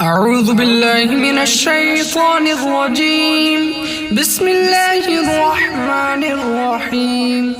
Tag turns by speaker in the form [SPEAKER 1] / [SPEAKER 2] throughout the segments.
[SPEAKER 1] أعوذ بالله من الشيطان الرجيم. بسم الله الرحمن الرحيم.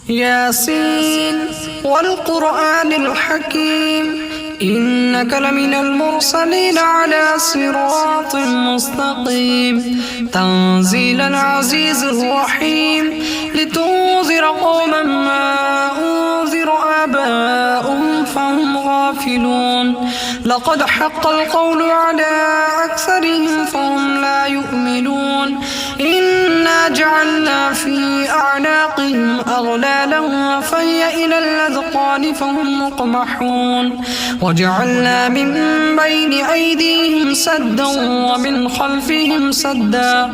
[SPEAKER 1] ياسين والقرآن الحكيم إنك لمن المرسلين على صراط مستقيم تنزيل العزيز الرحيم لتنذر قوما ما أنذر آباؤهم فهم غافلون لقد حق القول على أكثرهم فهم لا يؤمنون إنا جعلنا في أعناقهم أغلالا فهي إلى الأذقان فهم مقمحون وجعلنا من بين أيديهم سدا ومن خلفهم سدا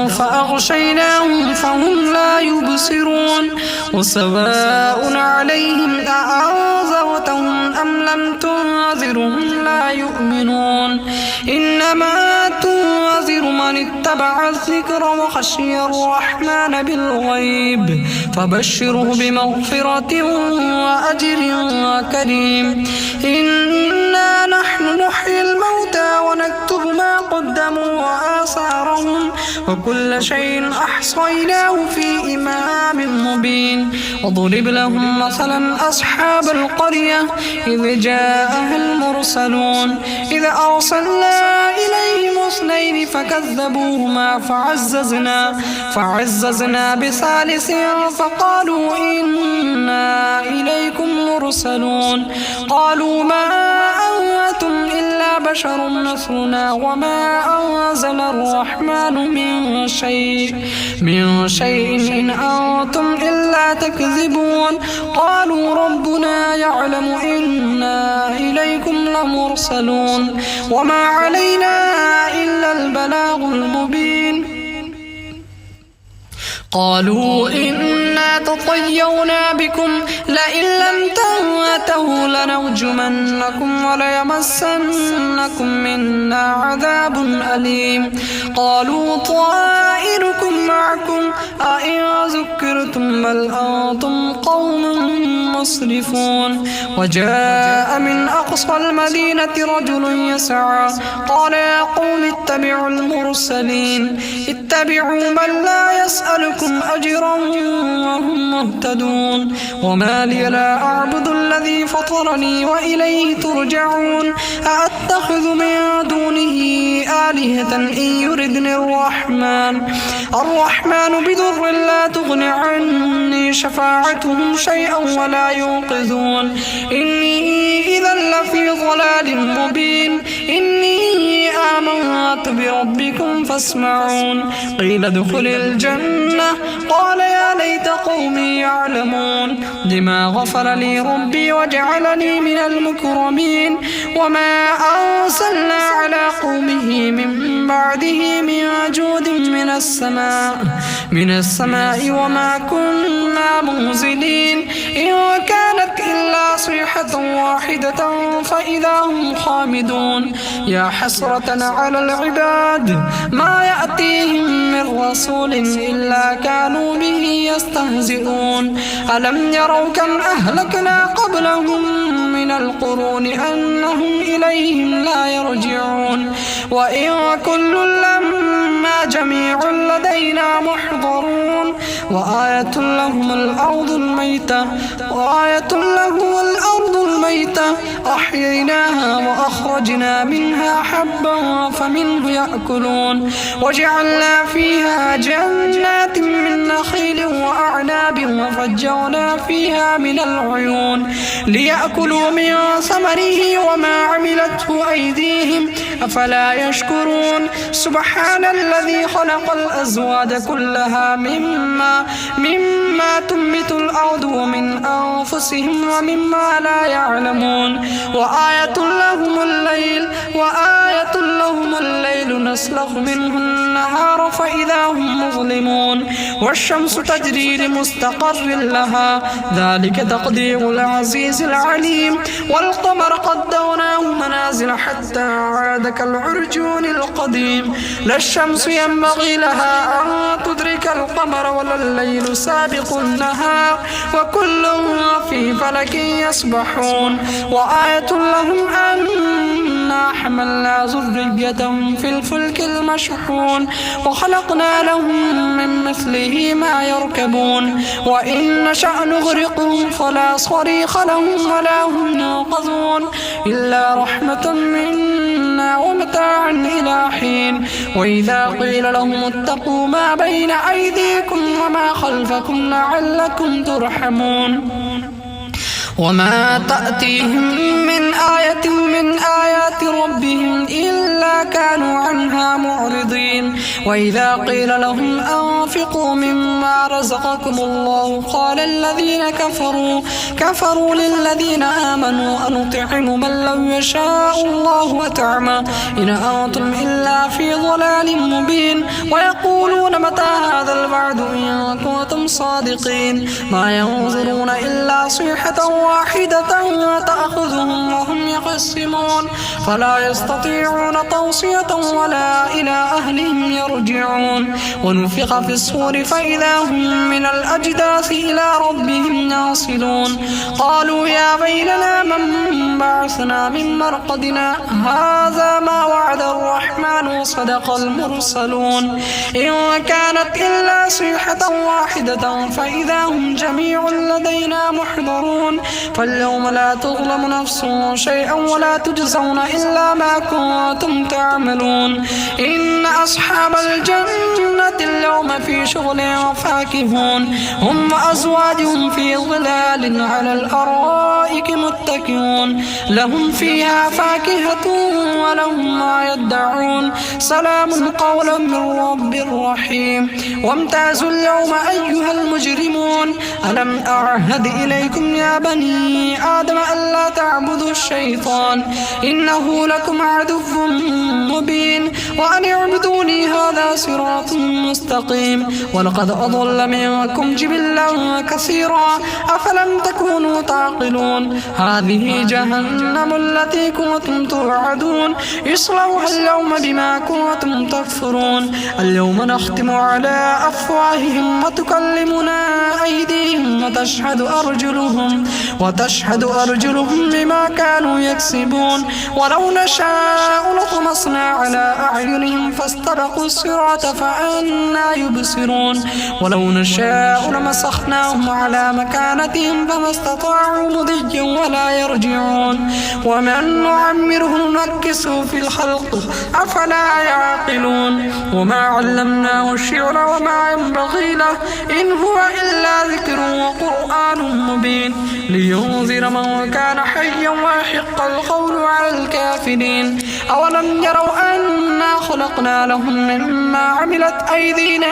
[SPEAKER 1] فأغشيناهم فهم لا يبصرون وسواء عليهم أأنذرتهم أم لم تنذرهم لا يؤمنون إنما تنذر من اتبع الذكر وخشي الرحمن بالغيب فبشره بمغفرة وأجر كريم إنا نحن نحيي الموتى ونكتب ما قدموا وآثارهم وكل شيء أحصيناه في إمام مبين وضرب لهم مثلا أصحاب القرية إذ جاءها المرسلون إذ أرسلنا إليهم اثنين فكذبوهما فعززنا بثالث فقالوا إنا إليكم مرسلون قالوا ما أنتم إلا بشر مثلنا وما أنزل الرحمن من شيء إن أنتم إلا تكذبون قالوا ربنا يعلم إنا إليكم لمرسلون وما علينا إلا البلاغ المبين قالوا إنا تطيرنا بكم لئن لم تنتهوا لنرجمنكم وليمسنكم منا عذاب أليم قالوا طائركم معكم أئن ذكرتم بل أنتم قوم مسرفون وجاء من أقصى المدينة رجل يسعى قال يا قوم اتبعوا المرسلين اتبعوا من لا يسألكم أجرا وهم مهتدون وما لي لا أعبد الذي فطرني وإليه ترجعون أأتخذ من دونه آلهة إن يردني الرحمن بضر لا تغن عني شفاعتهم شيئا ولا ينقذون إني إذا لفي ضلال مبين إني آمنت بربكم فاسمعون قيل ادخل الجنة قال يا ليت قومي يعلمون بما غفر لي ربي وجعلني من المكرمين وما أرسلنا على قومه من بعده من جود من السماء وما كنا منزلين إن كانت إلا صيحة واحدة فإذا هم خامدون يا حسرة على العباد ما يأتيهم من رسول إلا كانوا به يستهزئون ألم يروا كم أهلكنا قبلهم من القرون أنهم إليهم لا يرجعون وإن كل لما جميع لدينا محضرون وآية لهم الأرض الميتة أحييناها وأخرجنا منها حبا فمنه يأكلون وجعلنا فيها جنات من نخيل وأعناب وفجرنا فيها من العيون ليأكلوا من ثمره وما عملته أيديهم أفلا يشكرون سبحان الذي خلق الأزواج كلها مما تنبت الأرض ومن أنفسهم ومما لا يعلمون وآية لهم الليل نسلخ منه النهار فإذا هم مظلمون والشمس تجري لمستقر لها ذلك تقدير العزيز العليم والقمر قدرناه منازل حتى عاد كالعرجون القديم لا الشمس ينبغي لها أن تدرك القمر ولا الليل سابق النهار وكل في فلك يسبحون وآية لهم أن حملنا ذريتهم في الفلك المشحون وخلقنا لهم من مثله ما يركبون وإن نشأ نغرقهم فلا صريخ لهم ولا هم ينقذون إلا رحمة منا ومتاعا إلى حين وإذا قيل لهم اتقوا ما بين أيديكم وما خلفكم لعلكم ترحمون وما تأتيهم من آية من آيات ربهم إلا كانوا عنها معرضين وإذا قيل لهم أنفقوا مما رزقكم الله قال الذين كفروا للذين آمنوا أنطعم من لو يشاء الله أطعمه إن أنتم إلا في ضلال مبين ويقولون متى هذا الوعد إن كنتم صادقين ما ينظرون إلا صيحة واحدة تأخذهم وهم يخصمون فلا يستطيعون توصية ولا إلى أهلهم يرجعون ونفخ في الصور فإذا هم من الأجداث إلى ربهم ينصلون قالوا يا ويلنا من بعثنا من مرقدنا هذا ما وعد الرحمن وصدق المرسلون إن كانت إلا صيحة واحدة فإذا هم جميع لدينا محضرون فاليوم لا تظلم نفس شيئا ولا تجزون إلا ما كنتم تعملون إن أصحاب الجنة اليوم في شغل فاكهون هم وأزواجهم في ظلال على الأرائك متكئون لهم فيها فاكهة ولهم ما يدعون سلام قولا من رب رحيم وامتازوا اليوم أيها المجرمون ألم أعهد إليكم يا بني آدم ألا تعبدوا الشيطان إنه لكم عدو مبين وأن اعبدوني هذا صراط مستقيم ولقد أضل منكم جبلا كثيرا أفلم تكونوا تعقلون هذه جهنم التي كنتم توعدون اصلوها اليوم بما كنتم تكفرون اليوم نختم على أفواههم وتكلمنا أيديهم وتشهد أرجلهم بما كانوا يكسبون ولو نشاء لطمسنا على أعينهم فاستبقوا الصراط فأنى يبصرون ولو نشاء لمسخناهم على مكانتهم فما استطاعوا مضيا ولا يرجعون ومن نعمره ننكسه في الخلق أفلا يعقلون وما علمناه الشعر وما ينبغي له إن هو إلا ذكر وقرآن مبين لينذر من كان حيا ويحق القول على الكافرين أولم يروا أنا خلقنا لهم مما عملت أيدينا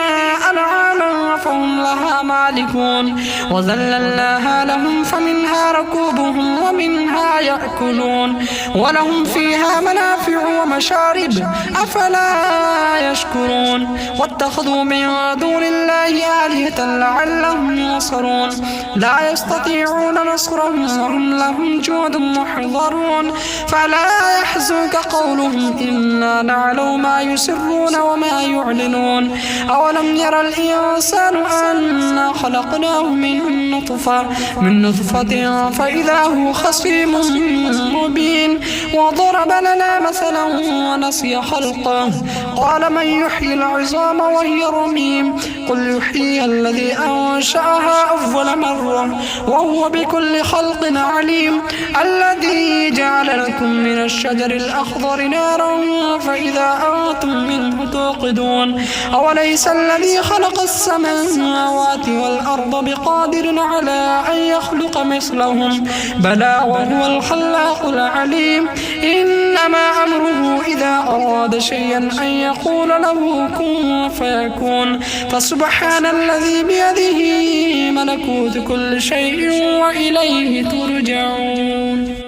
[SPEAKER 1] أنعاما فهم لها مالكون وذللناها لهم فمنها ركوبهم ومنها يأكلون ولهم فيها منافع ومشارب أفلا يشكرون واتخذوا من دون الله آلهة لعلهم ينصرون لا يستطيعون نصرهم وهم لهم جند محضرون فلا يحزنك قولهم إنا نعلم ما يسرون وما يعلنون أولم يرى الإنسان أنا خلقناه من نطفة فإذا هو خصيم مبين وضرب لنا مثلا ونسي خلقه قال من يحيي العظام وهي رميم قل يحييها الذي أنشأها أول مرة وهو بكل خلق عليم الذي جعل لكم من الشجر الأخضر نارا فإذا أنتم منه توقدون أوليس الذي خلق السماوات والأرض بقادر على أن يخلق مثلهم بلى وهو الخلاق العليم إنما أمره إذا أراد شيئا أن يقول له كن فيكون فسبحان الذي بيده ملكوت كل شيء وإليه ترجعون.